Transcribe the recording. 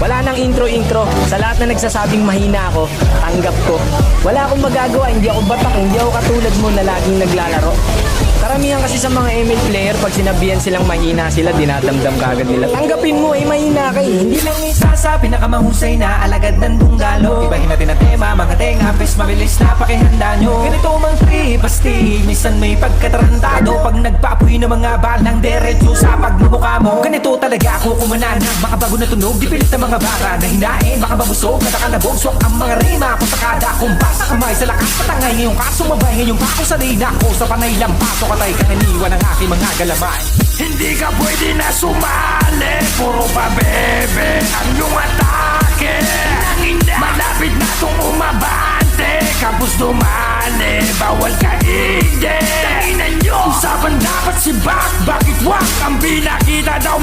Wala nang intro-intro. Sa lahat na nagsasabing mahina ako, tanggap ko. Wala akong magagawa, hindi ako batak, hindi ako katulad mo na laging naglalaro. Karamihan kasi sa mga ML player, pag sinabihan silang mahina sila, dinadamdam kagad nila. Tanggapin mo, mahina ka eh. Hindi lang isa sa pinakamahusay na alagad ng bunggalo. Ibahin natin ang tema, mga tenga, pes mabilis na pakihanda nyo. Ganito mang tripasti, minsan may pagkatarantado. Pag nagpapoy ng mga balang derecho sa pagmumukha mo. Ganito talaga ako kumanan ng makabago na tunog. Di pilit ang mga bara na hinain, baka mabusog, natakalabog. Swak ang mga rima kung sa kada kumpas. Kamay sa lakas, patangay ngayong kaso, mabay ngayong pako. Sanay na ako sa panay lang paso. Katay kang iniwan ang aking mga galaman. Hindi ka pwede na sumali, puro pa bebe ang iyong atake. Malapit na itong umabante, kapos dumali, bawal ka hindi. Usapan dapat si Bak, bakit wak ang binakita daw